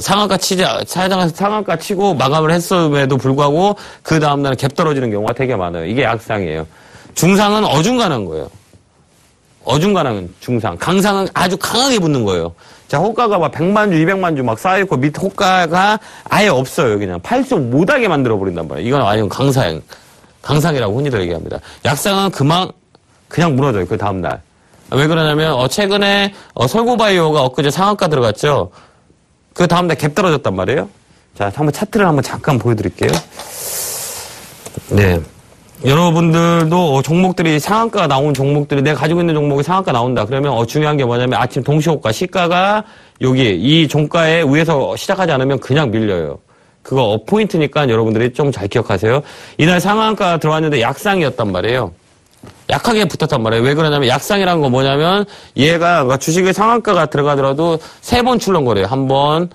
사장에서 상한가 치고 마감을 했음에도 불구하고 그 다음날 갭 떨어지는 경우가 되게 많아요. 이게 약상이에요. 중상은 어중간한 거예요. 어중간한 중상, 강상은 아주 강하게 붙는 거예요. 자, 호가가 막 100만 주, 200만 주 막 쌓여있고 밑 호가가 아예 없어요. 그냥 팔수 못하게 만들어버린단 말이에요. 이건 완전 강상이라고 흔히들 얘기합니다. 약상은 그냥 무너져요. 그 다음날. 왜 그러냐면, 최근에, 설고바이오가 엊그제 상한가 들어갔죠? 그 다음날 갭 떨어졌단 말이에요. 자, 한번 차트를 한번 잠깐 보여드릴게요. 네. 여러분들도 종목들이 상한가가 나온 종목들이 내가 가지고 있는 종목이 상한가 나온다. 그러면 중요한 게 뭐냐면 아침 동시호가 시가가 여기 이 종가에 위에서 시작하지 않으면 그냥 밀려요. 그거 포인트니까 여러분들이 좀 잘 기억하세요. 이날 상한가 들어왔는데 약상이었단 말이에요. 약하게 붙었단 말이에요. 왜 그러냐면 약상이라는 건 뭐냐면 얘가 주식의 상한가가 들어가더라도 3번 출렁거려요. 1번,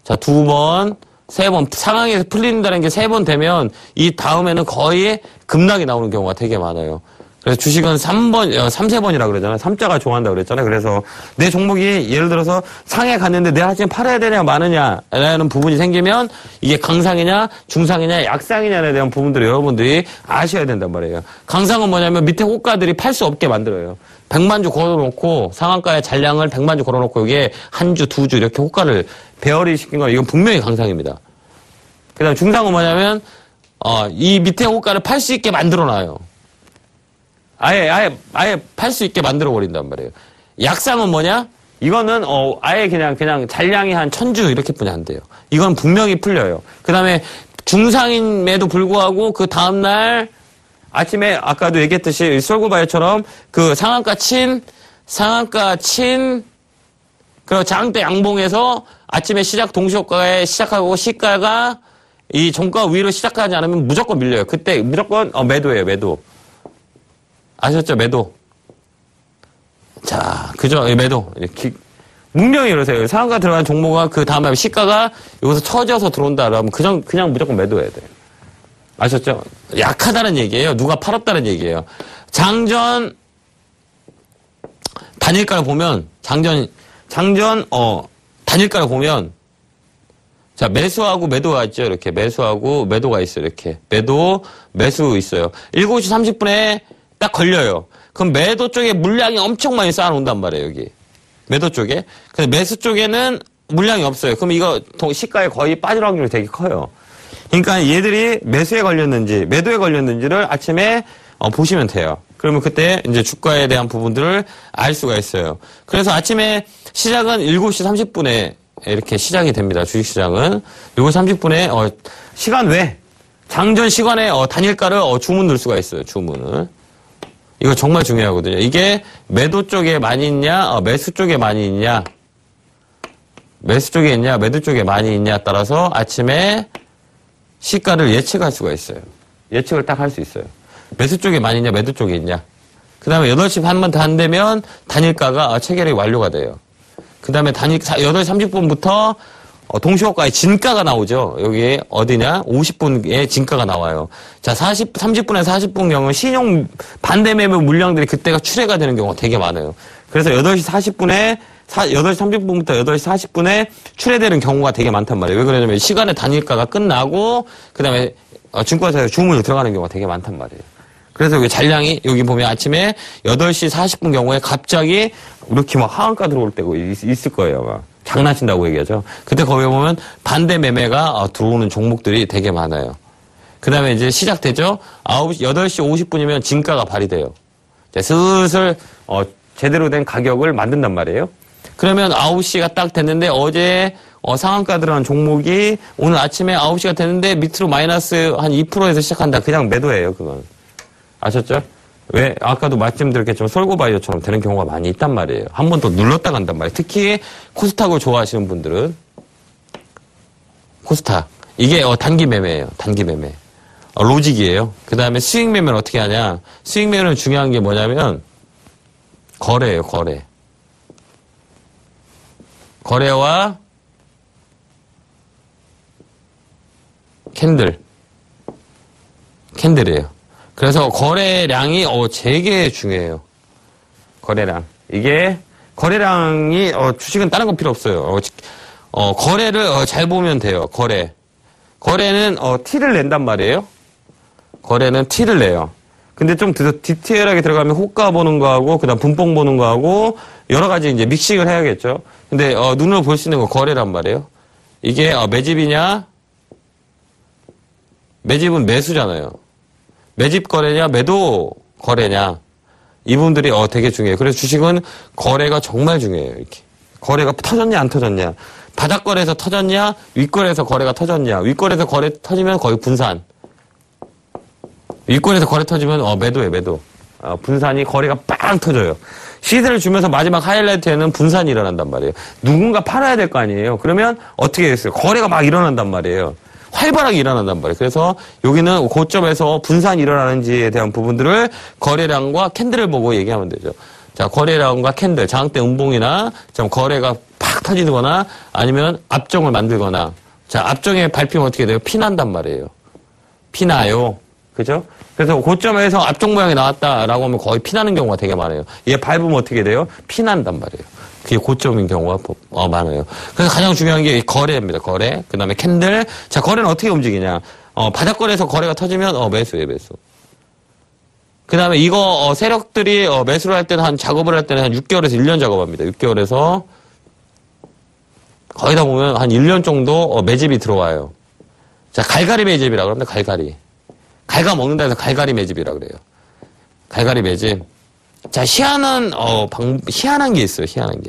자 2번, 3번 상황에서 풀린다는 게 3번 되면 이 다음에는 거의 급락이 나오는 경우가 되게 많아요. 그래서 주식은 3번, 3세번이라고 그러잖아요. 3자가 좋아한다고 그랬잖아요. 그래서 내 종목이 예를 들어서 상에 갔는데 내가 지금 팔아야 되냐 마느냐라는 부분이 생기면 이게 강상이냐 중상이냐 약상이냐에 대한 부분들을 여러분들이 아셔야 된단 말이에요. 강상은 뭐냐면 밑에 호가들이 팔 수 없게 만들어요. 100만 주 걸어놓고 상한가의 잔량을 100만 주 걸어놓고 이게 한 주, 2주 이렇게 호가를 배열이 시킨 거 이건 분명히 강상입니다. 그 다음에 중상은 뭐냐면 이 밑에 호가를 팔 수 있게 만들어놔요. 아예 팔 수 있게 만들어버린단 말이에요. 약상은 뭐냐? 이거는, 아예 그냥 잔량이 한 1000주 이렇게뿐이 안 돼요. 이건 분명히 풀려요. 그 다음에 중상임에도 불구하고 그 다음날 아침에 아까도 얘기했듯이 설고바이오처럼 그 상한가 친, 그리고 장대 양봉에서 아침에 시작 동시호가에 시작하고 시가가 이 종가 위로 시작하지 않으면 무조건 밀려요. 그때 무조건, 매도예요, 매도. 아셨죠? 매도. 자, 그죠? 매도. 분명히 이러세요. 상한가 들어간 종목은 그 다음에 시가가 여기서 처져서 들어온다. 그러면 그냥 무조건 매도해야 돼요. 아셨죠? 약하다는 얘기예요. 누가 팔았다는 얘기예요. 장전, 단일가를 보면, 단일가를 보면, 자, 매수하고 매도가 있죠. 이렇게. 매수하고 매도가 있어요. 이렇게. 매수 있어요. 7시 30분에 딱 걸려요. 그럼 매도 쪽에 물량이 엄청 많이 쌓아놓는단 말이에요, 여기. 매도 쪽에. 근데 매수 쪽에는 물량이 없어요. 그럼 이거 시가에 거의 빠질 확률이 되게 커요. 그러니까 얘들이 매수에 걸렸는지, 매도에 걸렸는지를 아침에 보시면 돼요. 그러면 그때 이제 주가에 대한 부분들을 알 수가 있어요. 그래서 아침에 시작은 7시 30분에 이렇게 시작이 됩니다. 주식시장은. 7시 30분에, 시간 외, 장전 시간에 단일가를 주문 넣을 수가 있어요, 주문을. 이거 정말 중요하거든요. 이게 매도 쪽에 많이 있냐, 매수 쪽에 많이 있냐, 매수 쪽에 있냐, 매도 쪽에 많이 있냐에 따라서 아침에 시가를 예측할 수가 있어요. 예측을 딱 할 수 있어요. 매수 쪽에 많이 있냐, 매도 쪽에 있냐. 그 다음에 8시 반만 더 안 되면 단일가가 체결이 완료가 돼요. 그 다음에 8시 30분부터 동시호가의 진가가 나오죠. 여기 어디냐? 50분에 진가가 나와요. 자, 30분에서 40분경은 신용 반대 매매 물량들이 그때가 출회가 되는 경우가 되게 많아요. 그래서 8시 40분에 8시 30분부터 8시 40분에 출회되는 경우가 되게 많단 말이에요. 왜 그러냐면 시간의 단일가가 끝나고 그다음에 증권사에서 주문이 들어가는 경우가 되게 많단 말이에요. 그래서 여기 잔량이 여기 보면 아침에 8시 40분 경우에 갑자기 이렇게 막 하한가 들어올 때가 있을 거예요. 막. 장난친다고 얘기하죠. 그때 거기 보면 반대 매매가 들어오는 종목들이 되게 많아요. 그 다음에 이제 시작되죠. 8시 50분이면 진가가 발휘돼요. 슬슬 제대로 된 가격을 만든단 말이에요. 그러면 9시가 딱 됐는데 어제 상한가 들어간 종목이 오늘 아침에 9시가 됐는데 밑으로 마이너스 한 2%에서 시작한다. 그냥 매도예요. 그건. 아셨죠? 왜? 아까도 말씀드렸겠지만 설고바이오처럼 되는 경우가 많이 있단 말이에요. 한 번 더 눌렀다 간단 말이에요. 특히 코스닥을 좋아하시는 분들은 코스닥. 이게 단기 매매예요. 단기 매매. 로직이에요. 그 다음에 수익 매매는 어떻게 하냐. 수익 매매는 중요한 게 뭐냐면 거래예요. 거래. 거래와 캔들이에요. 그래서 거래량이 되게 중요해요. 거래량. 이게 거래량이 주식은 다른 거 필요 없어요. 거래를 잘 보면 돼요. 거래는 T를 낸단 말이에요. 거래는 T를 내요. 근데 좀 더 디테일하게 들어가면 호가 보는 거하고, 그 다음 분봉 보는 거하고, 여러 가지 이제 믹싱을 해야겠죠. 근데, 눈으로 볼 수 있는 건 거래란 말이에요. 이게, 매집이냐? 매집은 매수잖아요. 매집 거래냐? 매도 거래냐? 이 부분들이, 되게 중요해요. 그래서 주식은 거래가 정말 중요해요. 이렇게. 거래가 터졌냐, 안 터졌냐? 바닥거래에서 터졌냐? 윗거래에서 거래가 터졌냐? 윗거래에서 거래 터지면 거의 분산. 윗거래에서 거래 터지면 매도예요, 매도. 분산이 거래가 빵 터져요. 시세를 주면서 마지막 하이라이트에는 분산이 일어난단 말이에요. 누군가 팔아야 될 거 아니에요. 그러면 어떻게 됐어요? 거래가 막 일어난단 말이에요. 활발하게 일어난단 말이에요. 그래서 여기는 고점에서 분산이 일어나는지에 대한 부분들을 거래량과 캔들을 보고 얘기하면 되죠. 자, 거래량과 캔들, 장대 음봉이나 좀 거래가 팍 터지거나 아니면 압정을 만들거나. 자, 압정에 밟히면 어떻게 돼요? 피난단 말이에요. 피나요. 그죠? 그래서 고점에서 앞쪽 모양이 나왔다라고 하면 거의 피나는 경우가 되게 많아요. 얘 밟으면 어떻게 돼요? 피난단 말이에요. 그게 고점인 경우가 많아요. 그래서 가장 중요한 게 거래입니다. 거래. 그 다음에 캔들. 자, 거래는 어떻게 움직이냐. 바닥거래에서 거래가 터지면, 매수예요, 매수. 그 다음에 이거, 세력들이, 매수를 할 때는 작업을 할 때는 한 6개월에서 1년 작업합니다. 6개월에서 거의 다 보면 한 1년 정도 매집이 들어와요. 자, 갈갈이 매집이라고 합니다. 갈갈이. 갈가 먹는다 해서 갈갈이 매집이라 그래요. 갈갈이 매집. 자, 희한한 게 있어요. 희한한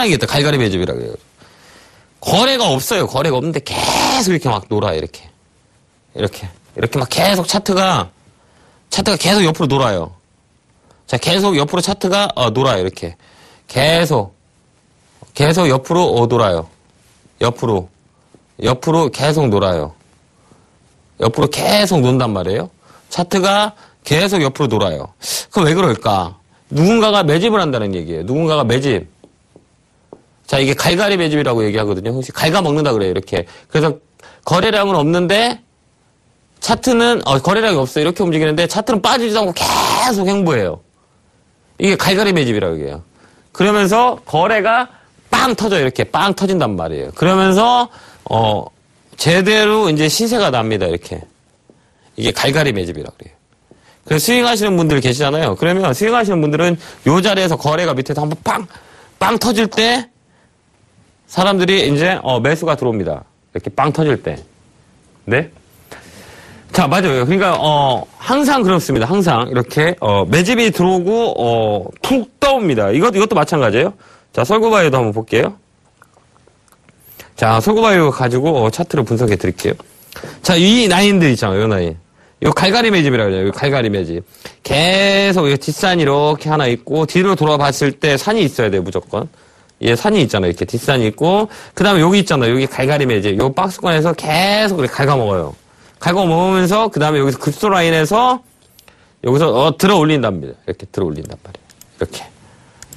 게 있다. 갈갈이 매집이라 그래요. 거래가 없어요. 거래가 없는데 계속 이렇게 막 놀아요. 이렇게 막 계속 차트가 계속 옆으로 놀아요. 자, 계속 옆으로 차트가 놀아요. 이렇게 계속 옆으로 놀아요. 옆으로 계속 놀아요. 옆으로 계속 논단 말이에요. 차트가 계속 옆으로 놀아요. 그럼 왜 그럴까? 누군가가 매집을 한다는 얘기예요. 누군가가 매집. 자, 이게 갈갈이 매집이라고 얘기하거든요. 혹시 갈가 먹는다 그래요. 이렇게. 그래서 거래량은 없는데 차트는 거래량이 없어요. 이렇게 움직이는데 차트는 빠지지도 않고 계속 횡보해요. 이게 갈갈이 매집이라고 얘기해요. 그러면서 거래가 빵 터져요. 이렇게 빵 터진단 말이에요. 그러면서 제대로 이제 시세가 납니다. 이렇게. 이게 갈갈이 매집이라고 그래요. 그래서 스윙하시는 분들 계시잖아요. 그러면 스윙하시는 분들은 요 자리에서 거래가 밑에서 한번 빵 터질 때 사람들이 이제 매수가 들어옵니다. 이렇게 빵 터질 때. 네? 자, 맞아요. 그러니까 항상 그렇습니다. 항상 이렇게 매집이 들어오고 푹 떠옵니다. 이것도 마찬가지예요. 자, 설구바이오도 한번 볼게요. 자, 설구바이오 가지고 차트를 분석해 드릴게요. 자, 이 라인들 있잖아요. 이 라인. 요 갈갈이 매집이라고 그래요. 요 갈갈이 매집. 계속 이 뒷산이 이렇게 하나 있고 뒤로 돌아봤을 때 산이 있어야 돼요. 무조건. 예, 산이 있잖아요. 이렇게 뒷산이 있고 그다음에 여기 있잖아요. 여기 갈갈이 매집. 요 박스권에서 계속 이렇게 갉아먹어요. 갉아먹으면서 그다음에 여기서 급소 라인에서 여기서 들어 올린답니다. 이렇게 들어 올린단 말이에요. 이렇게.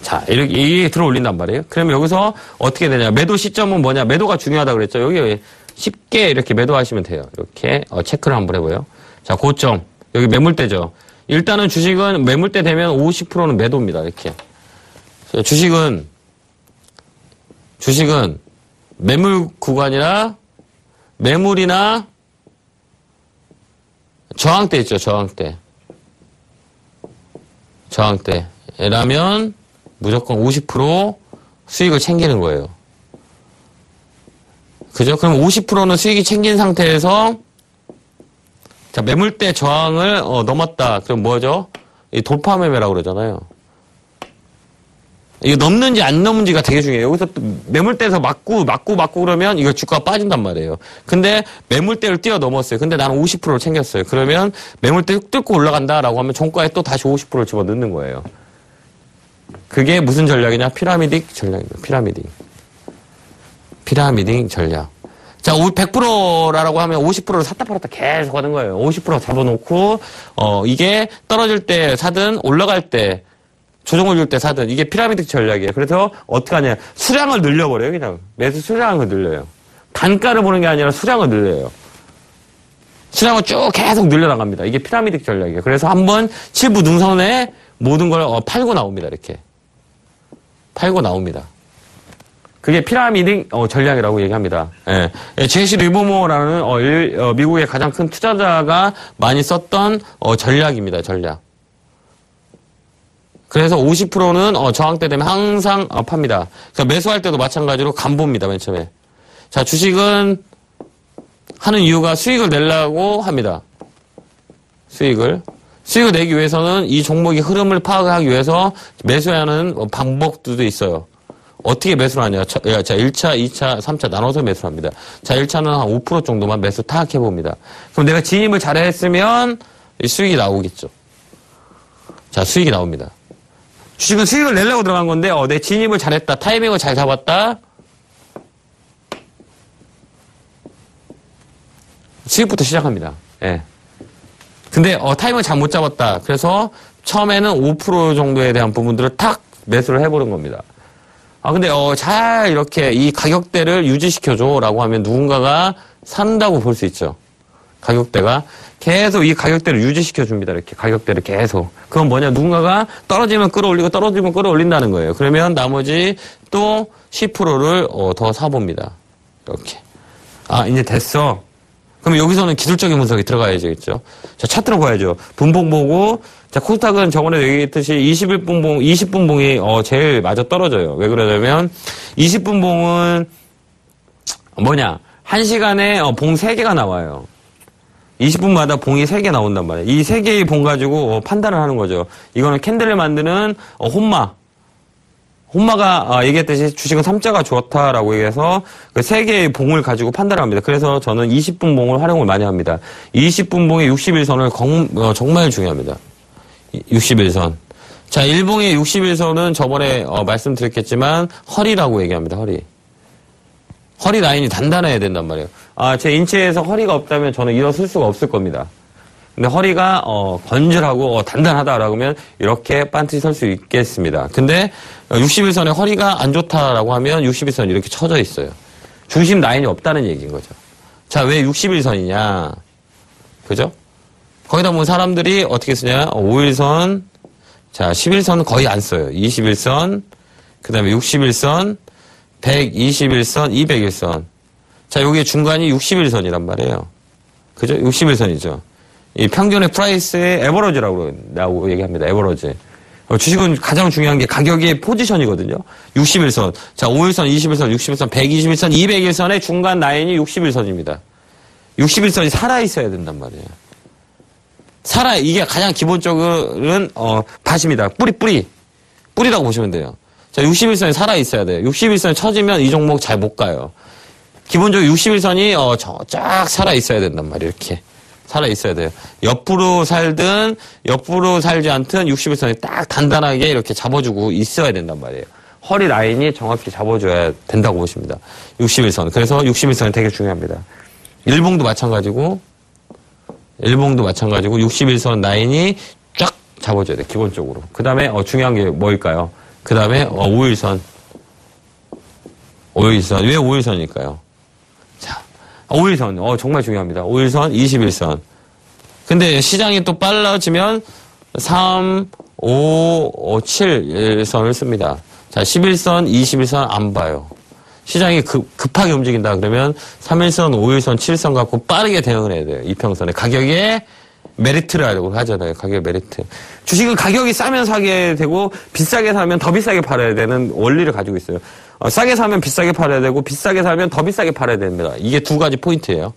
자, 이게 들어 올린단 말이에요. 그러면 여기서 어떻게 되냐. 매도 시점은 뭐냐. 매도가 중요하다고 그랬죠. 여기 쉽게 이렇게 매도하시면 돼요. 이렇게 체크를 한번 해봐요. 자, 고점. 여기 매물대죠. 일단은 주식은 매물대 되면 50%는 매도입니다. 이렇게. 주식은 매물 구간이나 매물이나 저항대 있죠. 저항대라면 무조건 50% 수익을 챙기는 거예요. 그죠? 그럼 50%는 수익이 챙긴 상태에서 자, 매물대 저항을 넘었다. 그럼 뭐죠? 이 돌파 매매라고 그러잖아요. 이거 넘는지 안 넘는지가 되게 중요해요. 여기서 또 매물대에서 맞고 그러면 이거 주가가 빠진단 말이에요. 근데 매물대를 뛰어넘었어요. 근데 나는 50%를 챙겼어요. 그러면 매물대 뚫고 올라간다라고 하면 종가에 또 다시 50%를 집어넣는 거예요. 그게 무슨 전략이냐? 피라미딩 전략입니다. 피라미딩 전략. 자, 100%라고 하면 50%를 샀다 팔았다 계속 하는 거예요. 50% 잡아놓고, 이게 떨어질 때 사든 올라갈 때 조정을 줄 때 사든 이게 피라미드 전략이에요. 그래서 어떻게 하냐. 수량을 늘려버려요. 그냥. 매수 수량을 늘려요. 단가를 보는 게 아니라 수량을 늘려요. 수량을 쭉 계속 늘려나갑니다. 이게 피라미드 전략이에요. 그래서 한번 칠부 능선에 모든 걸 팔고 나옵니다. 이렇게. 팔고 나옵니다. 그게 피라미드 전략이라고 얘기합니다. 예. 제시 리버모어라는 미국의 가장 큰 투자자가 많이 썼던 전략입니다. 전략. 그래서 50%는 저항대 되면 항상 팝니다. 그래서 매수할 때도 마찬가지로 간봅니다. 맨 처음에. 자, 주식은 하는 이유가 수익을 내려고 합니다. 수익을 내기 위해서는 이 종목의 흐름을 파악하기 위해서 매수해야 하는 방법도 있어요. 어떻게 매수를 하냐. 자, 1차, 2차, 3차 나눠서 매수를 합니다. 자, 1차는 한 5% 정도만 매수 타악해 봅니다. 그럼 내가 진입을 잘 했으면 수익이 나오겠죠. 자, 수익이 나옵니다. 주식은 수익을 내려고 들어간 건데, 내 진입을 잘했다. 타이밍을 잘 잡았다. 수익부터 시작합니다. 예. 근데, 타이밍을 잘 못 잡았다. 그래서 처음에는 5% 정도에 대한 부분들을 탁 매수를 해보는 겁니다. 근데, 잘 이렇게 이 가격대를 유지시켜줘라고 하면 누군가가 산다고 볼 수 있죠. 가격대가. 계속 이 가격대를 유지시켜줍니다. 이렇게 가격대를 계속. 그건 뭐냐. 누군가가 떨어지면 끌어올리고 떨어지면 끌어올린다는 거예요. 그러면 나머지 또 10%를 더 사봅니다. 이렇게. 이제 됐어. 그럼 여기서는 기술적인 분석이 들어가야겠죠. 자, 차트로 봐야죠. 분봉 보고, 자, 코스닥은 저번에 얘기했듯이 20분 봉이 제일 맞아 떨어져요. 왜 그러냐면 20분 봉은 뭐냐? 1시간에 봉 3개가 나와요. 20분마다 봉이 3개 나온단 말이에요. 이 3개의 봉 가지고 판단을 하는 거죠. 이거는 캔들을 만드는 혼마가 얘기했듯이 주식은 3자가 좋다라고 얘기해서 그 3개의 봉을 가지고 판단을 합니다. 그래서 저는 20분 봉을 활용을 많이 합니다. 20분 봉의 60일선을 정말 중요합니다. 61선. 자, 일봉의 61선은 저번에 말씀드렸겠지만 허리라고 얘기합니다. 허리 라인이 단단해야 된단 말이에요. 제 인체에서 허리가 없다면 저는 일어설 수가 없을 겁니다. 근데 허리가 건실하고 단단하다라고 하면 이렇게 반드시 설 수 있겠습니다. 근데 61선에 허리가 안 좋다라고 하면 61선이 이렇게 쳐져 있어요. 중심 라인이 없다는 얘기인 거죠. 자, 왜 61선이냐? 그죠? 거기다 보면 사람들이 어떻게 쓰냐? 5일선, 자, 11선 거의 안 써요. 21선, 그 다음에 61선, 121선, 201선. 자, 여기 중간이 61선이란 말이에요. 그죠? 61선이죠. 이 평균의 프라이스의 에버러지라고 얘기합니다. 에버러지. 주식은 가장 중요한 게 가격의 포지션이거든요. 61선. 자, 5일선, 21선, 61선, 121선, 201선의 중간 라인이 61선입니다. 61선이 살아있어야 된단 말이에요. 이게 가장 기본적인, 밭입니다. 뿌리라고 보시면 돼요. 자, 61선이 살아있어야 돼요. 61선이 처지면 이 종목 잘 못 가요. 기본적으로 61선이, 쫙 살아있어야 된단 말이에요. 이렇게. 살아있어야 돼요. 옆으로 살든, 옆으로 살지 않든 61선이 딱 단단하게 이렇게 잡아주고 있어야 된단 말이에요. 허리 라인이 정확히 잡아줘야 된다고 보십니다. 61선. 그래서 61선이 되게 중요합니다. 일봉도 마찬가지고 61선 라인이 쫙 잡아줘야 돼요. 기본적으로. 그 다음에, 중요한 게 뭘까요? 그 다음에 5일선. 왜 5일선일까요? 자, 5일선. 정말 중요합니다. 5일선, 21선. 근데 시장이 또 빨라지면 3, 5, 7선을 씁니다. 자, 11선, 21선 안 봐요. 시장이 급하게 움직인다 그러면 3일선, 5일선, 7선 갖고 빠르게 대응을 해야 돼요. 이평선에. 가격에 메리트라고 하잖아요. 가격 메리트. 주식은 가격이 싸면 사게 되고 비싸게 사면 더 비싸게 팔아야 되는 원리를 가지고 있어요. 싸게 사면 비싸게 팔아야 되고 비싸게 사면 더 비싸게 팔아야 됩니다. 이게 두 가지 포인트예요.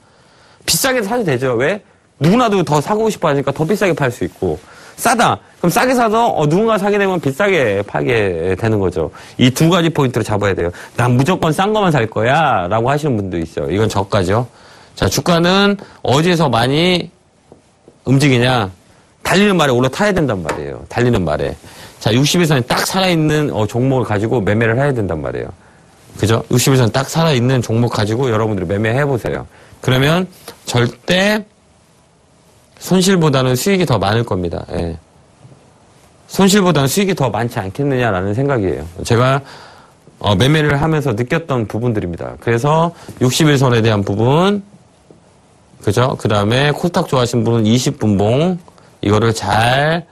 비싸게 사도 되죠. 왜? 누구나도 더 사고 싶어 하니까 더 비싸게 팔 수 있고 싸다. 그럼 싸게 사서 누군가 사게 되면 비싸게 팔게 되는 거죠. 이 두 가지 포인트를 잡아야 돼요. 난 무조건 싼 거만 살 거야 라고 하시는 분도 있어요. 이건 저가죠. 자, 주가는 어디에서 많이 움직이냐? 달리는 말에 올라타야 된단 말이에요. 달리는 말에. 자, 61선이 딱 살아있는 종목을 가지고 매매를 해야 된단 말이에요. 그죠? 61선 딱 살아있는 종목 가지고 여러분들이 매매해보세요. 그러면 절대 손실보다는 수익이 더 많을 겁니다. 예. 손실보다는 수익이 더 많지 않겠느냐라는 생각이에요. 제가 매매를 하면서 느꼈던 부분들입니다. 그래서 61선에 대한 부분, 그죠? 그 다음에 코스닥 좋아하시는 분은 20분봉, 이거를 잘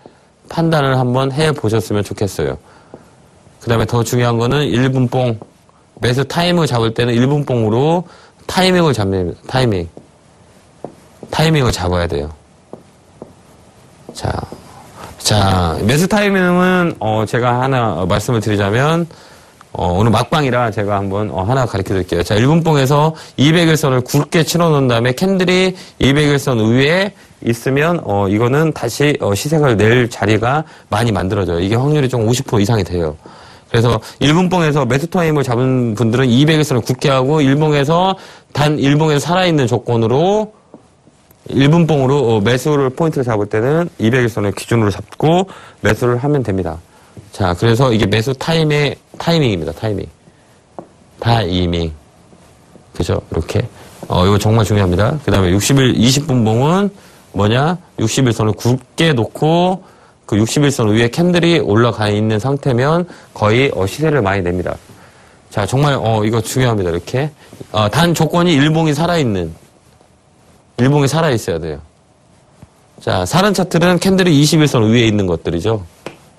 판단을 한번 해보셨으면 좋겠어요. 그 다음에 더 중요한 거는 1분봉, 매수 타이밍을 잡을 때는 1분 봉으로 타이밍을 잡는, 타이밍을 잡아야 돼요. 자, 매수 타이밍은, 제가 하나 말씀을 드리자면, 오늘 막방이라 제가 한번 하나 가르쳐 드릴게요. 자, 1분 봉에서 200일선을 굵게 치러 놓은 다음에 캔들이 200일선 위에 있으면, 이거는 다시 시색을 낼 자리가 많이 만들어져요. 이게 확률이 좀 50% 이상이 돼요. 그래서 1분 봉에서 매수 타임을 잡은 분들은 200일선을 굵게 하고 1봉에서 단 1봉에서 살아있는 조건으로 1분 봉으로 매수를 포인트를 잡을 때는 200일선을 기준으로 잡고 매수를 하면 됩니다. 자, 그래서 이게 매수 타이밍입니다. 타이밍. 그죠? 이렇게. 이거 정말 중요합니다. 그 다음에 20분 봉은 뭐냐? 60일선을 굵게 놓고 그 60일선 위에 캔들이 올라가 있는 상태면 거의 시세를 많이 냅니다. 자, 정말 이거 중요합니다. 이렇게. 단 조건이 일봉이 살아있어야 돼요. 자, 사른 차트는 캔들이 21선 위에 있는 것들이죠.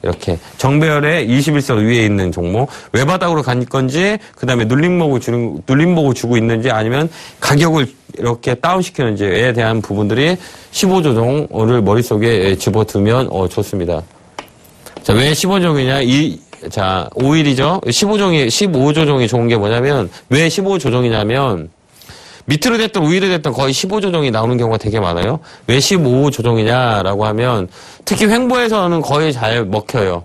이렇게 정배열의 21선 위에 있는 종목, 외바닥으로 갈 건지, 그 다음에 눌림목을 주고 있는지, 아니면 가격을 이렇게 다운시키는지에 대한 부분들이 15조정을 머릿속에 집어두면 좋습니다. 자, 왜 15조정이냐? 자, 5일이죠. 15조정이 좋은 게 뭐냐면, 왜 15조정이냐면, 밑으로 됐든 위로 됐든 거의 15조정이 나오는 경우가 되게 많아요. 왜 15조정이냐라고 하면 특히 횡보에서는 거의 잘 먹혀요.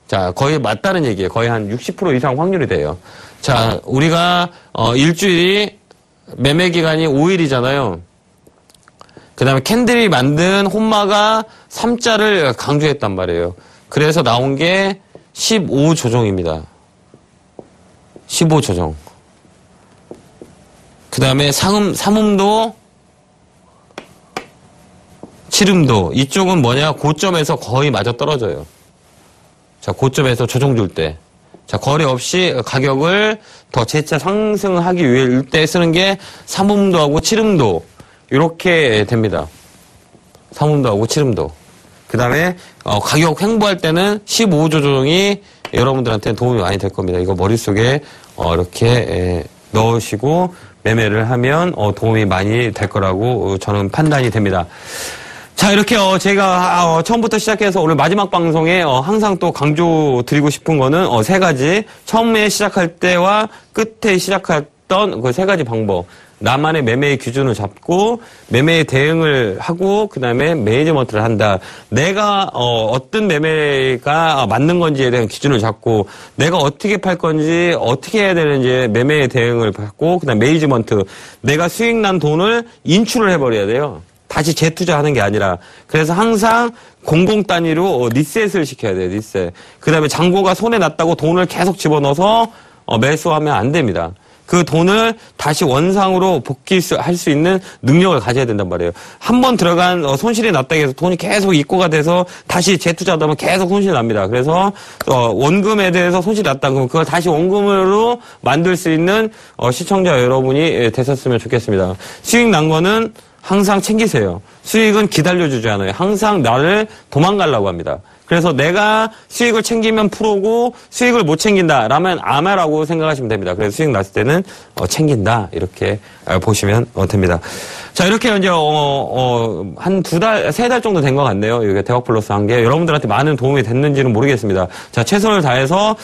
자, 거의 맞다는 얘기예요. 거의 한 60% 이상 확률이 돼요. 자, 우리가 일주일이 매매 기간이 5일이잖아요. 그 다음에 캔들이 만든 혼마가 3자를 강조했단 말이에요. 그래서 나온 게 15조정입니다. 15조정. 그 다음에 삼음도, 칠음도. 이쪽은 뭐냐? 고점에서 거의 맞아 떨어져요. 자, 고점에서 조정 줄 때. 자, 거래 없이 가격을 더 재차 상승하기 위해 때 쓰는 게 삼음도하고 칠음도. 이렇게 됩니다. 삼음도하고 칠음도. 그 다음에, 가격 횡보할 때는 15조정이 여러분들한테 도움이 많이 될 겁니다. 이거 머릿속에, 이렇게, 넣으시고, 매매를 하면 도움이 많이 될 거라고 저는 판단이 됩니다. 자, 이렇게 제가 처음부터 시작해서 오늘 마지막 방송에 항상 또 강조 드리고 싶은 거는 세 가지. 처음에 시작할 때와 끝에 시작했던 그 세 가지 방법. 나만의 매매의 기준을 잡고 매매에 대응을 하고 그다음에 매니지먼트를 한다. 내가 어떤 매매가 맞는 건지에 대한 기준을 잡고 내가 어떻게 팔 건지 어떻게 해야 되는지 매매에 대응을 받고 그다음 매니지먼트. 내가 수익 난 돈을 인출을 해버려야 돼요. 다시 재투자하는 게 아니라. 그래서 항상 공공 단위로 리셋을 시켜야 돼요. 리셋. 그다음에 잔고가 손에 났다고 돈을 계속 집어넣어서 매수하면 안 됩니다. 그 돈을 다시 원상으로 복귀할 수 있는 능력을 가져야 된단 말이에요. 한 번 들어간 손실이 났다고 해서 돈이 계속 입고가 돼서 다시 재투자하다 보면 계속 손실이 납니다. 그래서 원금에 대해서 손실이 났다 그러면 그걸 다시 원금으로 만들 수 있는 시청자 여러분이 되셨으면 좋겠습니다. 수익 난 거는 항상 챙기세요. 수익은 기다려주지 않아요. 항상 나를 도망가려고 합니다. 그래서 내가 수익을 챙기면 프로고 수익을 못 챙긴다라면 아마라고 생각하시면 됩니다. 그래서 수익 났을 때는 챙긴다 이렇게 보시면 됩니다. 자, 이렇게 이제 한 2달, 3달 정도 된 것 같네요. 이게 대박 플러스 한 게 여러분들한테 많은 도움이 됐는지는 모르겠습니다. 자, 최선을 다해서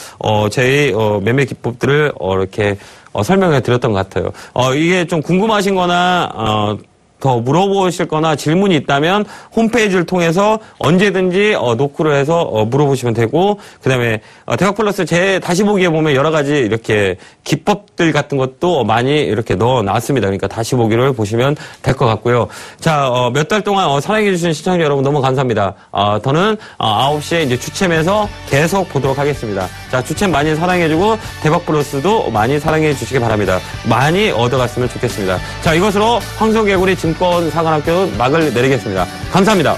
제 매매 기법들을 이렇게 설명해 드렸던 것 같아요. 이게 좀 궁금하신거나 더 물어보실 거나 질문이 있다면 홈페이지를 통해서 언제든지 노크를 해서 물어보시면 되고 그다음에 대박플러스 제 다시 보기에 보면 여러 가지 이렇게 기법들 같은 것도 많이 이렇게 넣어놨습니다. 그러니까 다시 보기를 보시면 될 것 같고요. 자, 몇 달 동안 사랑해주신 시청자 여러분 너무 감사합니다. 저는 9시에 이제 주챔에서 계속 보도록 하겠습니다. 자, 주챔 많이 사랑해주고 대박플러스도 많이 사랑해주시기 바랍니다. 많이 얻어갔으면 좋겠습니다. 자, 이것으로 황소개구리 증권사관학교 막을 내리겠습니다. 감사합니다.